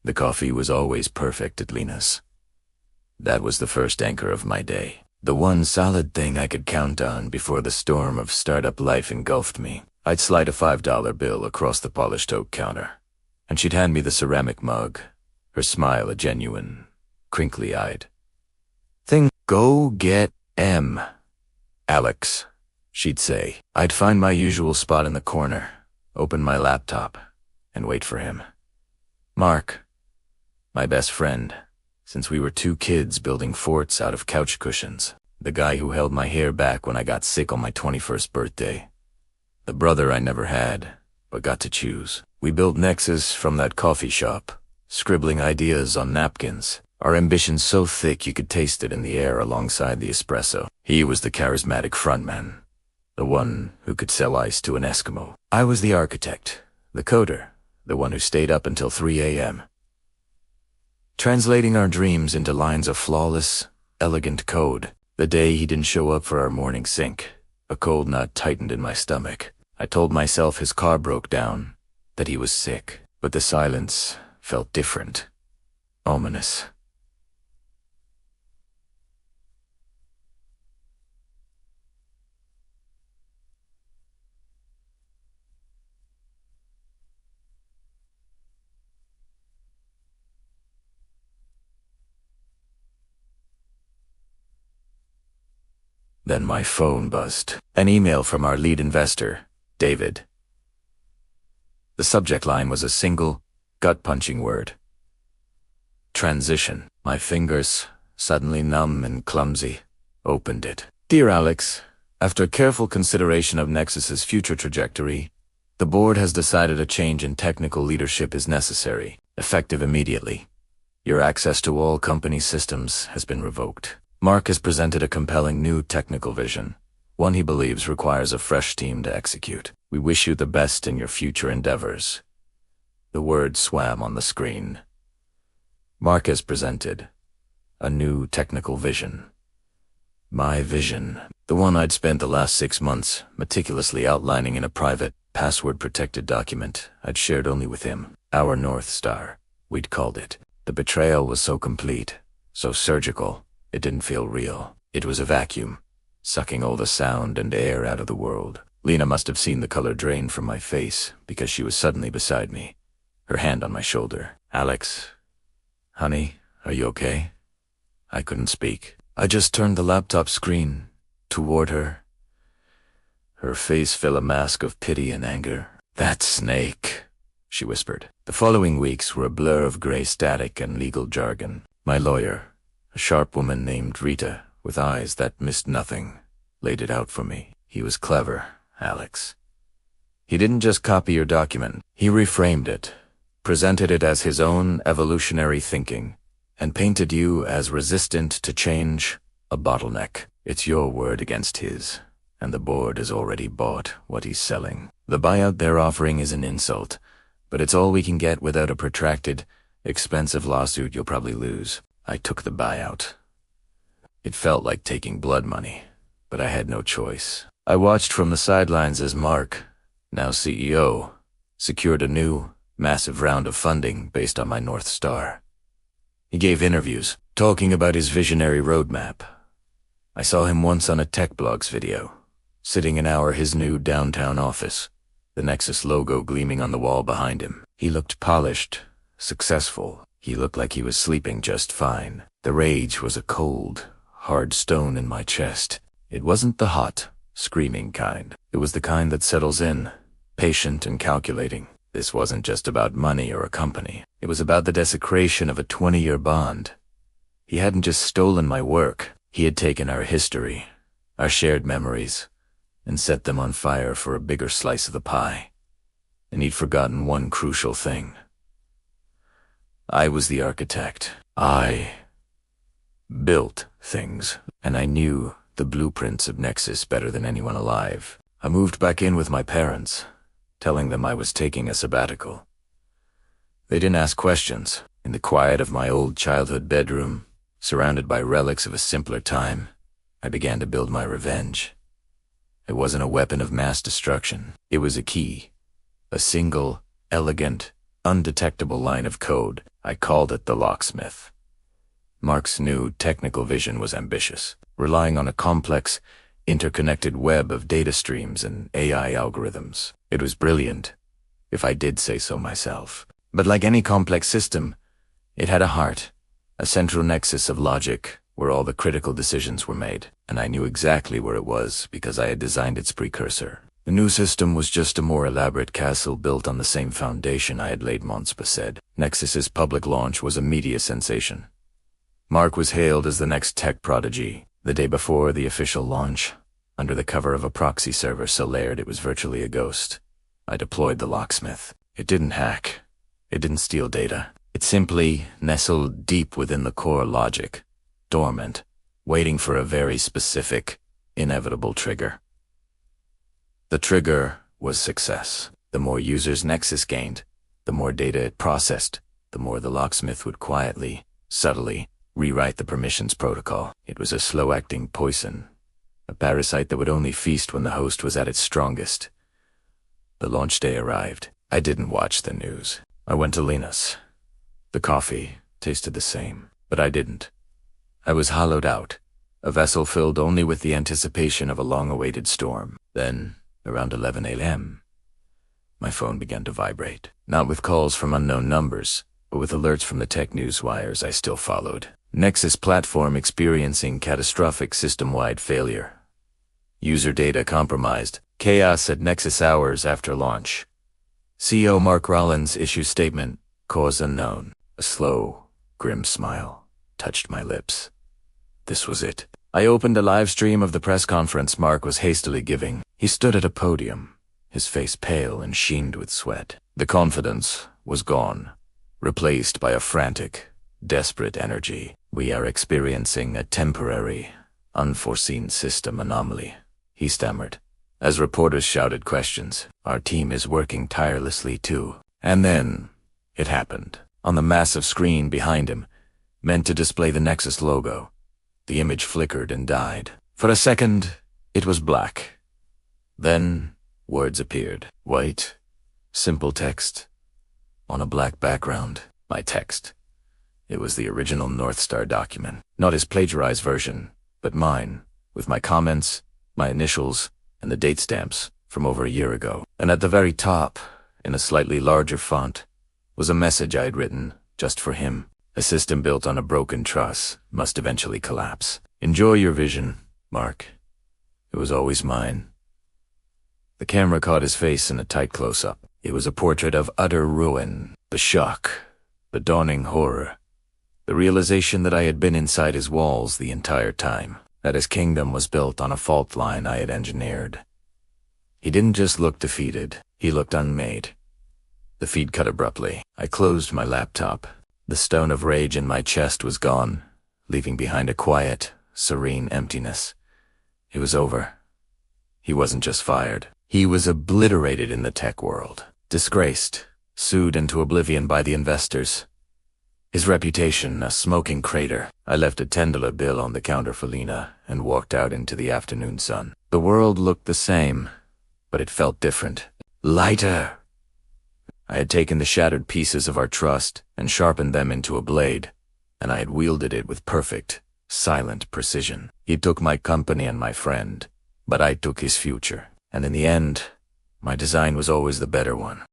The coffee was always perfect at Lena's. That was the first anchor of my day. The one solid thing I could count on before the storm of startup life engulfed me. I'd slide a $5 bill across the polished oak counter, and she'd hand me the ceramic mug, her smile a genuine, crinkly-eyed thing. "Go get M, Alex," she'd say. I'd find my usual spot in the corner, open my laptop, and wait for him. Mark, my best friend, since we were two kids building forts out of couch cushions. The guy who held my hair back when I got sick on my 21st birthday. The brother I never had, but got to choose. We built Nexus from that coffee shop, scribbling ideas on napkins, our ambitions so thick you could taste it in the air alongside the espresso. He was the charismatic frontman, the one who could sell ice to an Eskimo. I was the architect, the coder, the one who stayed up until 3 a.m., translating our dreams into lines of flawless, elegant code. The day he didn't show up for our morning sync, a cold knot tightened in my stomach. I told myself his car broke down, that he was sick, but the silence felt different, ominous. Then my phone buzzed. An email from our lead investor, David. The subject line was a single, gut-punching word. Transition. My fingers, suddenly numb and clumsy, opened it. "Dear Alex, after careful consideration of Nexus's future trajectory, the board has decided a change in technical leadership is necessary, effective immediately. Your access to all company systems has been revoked. Mark has presented a compelling new technical vision, one he believes requires a fresh team to execute. We wish you the best in your future endeavors." The words swam on the screen. Mark has presented a new technical vision. My vision, the one I'd spent the last 6 months meticulously outlining in a private, password-protected document I'd shared only with him. Our North Star, we'd called it. The betrayal was so complete, so surgical, it didn't feel real. It was a vacuum, sucking all the sound and air out of the world. Lena must have seen the color drain from my face because she was suddenly beside me, her hand on my shoulder. "Alex, honey, are you okay?" I couldn't speak. I just turned the laptop screen toward her. Her face fell a mask of pity and anger. "That snake," she whispered. The following weeks were a blur of gray static and legal jargon. My lawyer, a sharp woman named Rita, with eyes that missed nothing, laid it out for me. He was clever, Alex. He didn't just copy your document. He reframed it, presented it as his own evolutionary thinking, and painted you as resistant to change, a bottleneck. It's your word against his, and the board has already bought what he's selling. The buyout they're offering is an insult, but it's all we can get without a protracted, expensive lawsuit you'll probably lose. I took the buyout. It felt like taking blood money, but I had no choice. I watched from the sidelines as Mark, now CEO, secured a new, massive round of funding based on my North Star. He gave interviews, talking about his visionary roadmap. I saw him once on a Tech Blogs video, sitting in his new downtown office, the Nexus logo gleaming on the wall behind him. He looked polished, successful. He looked like he was sleeping just fine. The rage was a cold, hard stone in my chest. It wasn't the hot, screaming kind. It was the kind that settles in, patient and calculating. This wasn't just about money or a company. It was about the desecration of a 20-year bond. He hadn't just stolen my work. He had taken our history, our shared memories, and set them on fire for a bigger slice of the pie. And he'd forgotten one crucial thing. I was the architect. I built things, and I knew the blueprints of Nexus better than anyone alive. I moved back in with my parents, telling them I was taking a sabbatical. They didn't ask questions. In the quiet of my old childhood bedroom, surrounded by relics of a simpler time, I began to build my revenge. It wasn't a weapon of mass destruction. It was a key, a single, elegant, undetectable line of code. I called it the locksmith. Mark's new technical vision was ambitious, relying on a complex, interconnected web of data streams and AI algorithms. It was brilliant, if I did say so myself. But like any complex system, it had a heart, a central nexus of logic where all the critical decisions were made, and I knew exactly where it was because I had designed its precursor. The new system was just a more elaborate castle built on the same foundation I had laid months said. Nexus's public launch was a media sensation. Mark was hailed as the next tech prodigy. The day before the official launch, under the cover of a proxy server so layered it was virtually a ghost, I deployed the locksmith. It didn't hack. It didn't steal data. It simply nestled deep within the core logic, dormant, waiting for a very specific, inevitable trigger. The trigger was success. The more users Nexus gained, the more data it processed, the more the locksmith would quietly, subtly, rewrite the permissions protocol. It was a slow-acting poison, a parasite that would only feast when the host was at its strongest. The launch day arrived. I didn't watch the news. I went to Lena's. The coffee tasted the same, but I didn't. I was hollowed out, a vessel filled only with the anticipation of a long-awaited storm. Then, around 11 a.m., my phone began to vibrate. Not with calls from unknown numbers, but with alerts from the tech news wires I still followed. Nexus platform experiencing catastrophic system-wide failure. User data compromised. Chaos at Nexus hours after launch. CEO Mark Rollins issues statement, cause unknown. A slow, grim smile touched my lips. This was it. I opened a live stream of the press conference Mark was hastily giving. He stood at a podium, his face pale and sheened with sweat. The confidence was gone, replaced by a frantic, desperate energy. We are experiencing a temporary, unforeseen system anomaly, he stammered. As reporters shouted questions, our team is working tirelessly too. And then, it happened. On the massive screen behind him, meant to display the Nexus logo, the image flickered and died. For a second, it was black. Then, words appeared. White, simple text, on a black background. My text. It was the original North Star document. Not his plagiarized version, but mine, with my comments, my initials, and the date stamps from over a year ago. And at the very top, in a slightly larger font, was a message I had written just for him. A system built on a broken truss must eventually collapse. Enjoy your vision, Mark. It was always mine. The camera caught his face in a tight close-up. It was a portrait of utter ruin, the shock, the dawning horror, the realization that I had been inside his walls the entire time, that his kingdom was built on a fault line I had engineered. He didn't just look defeated, he looked unmade. The feed cut abruptly. I closed my laptop. The stone of rage in my chest was gone, leaving behind a quiet, serene emptiness. It was over. He wasn't just fired. He was obliterated in the tech world, disgraced, sued into oblivion by the investors. His reputation a smoking crater. I left a $10 bill on the counter for Lena and walked out into the afternoon sun. The world looked the same, but it felt different. Lighter. I had taken the shattered pieces of our trust and sharpened them into a blade, and I had wielded it with perfect, silent precision. He took my company and my friend, but I took his future. And in the end, my design was always the better one.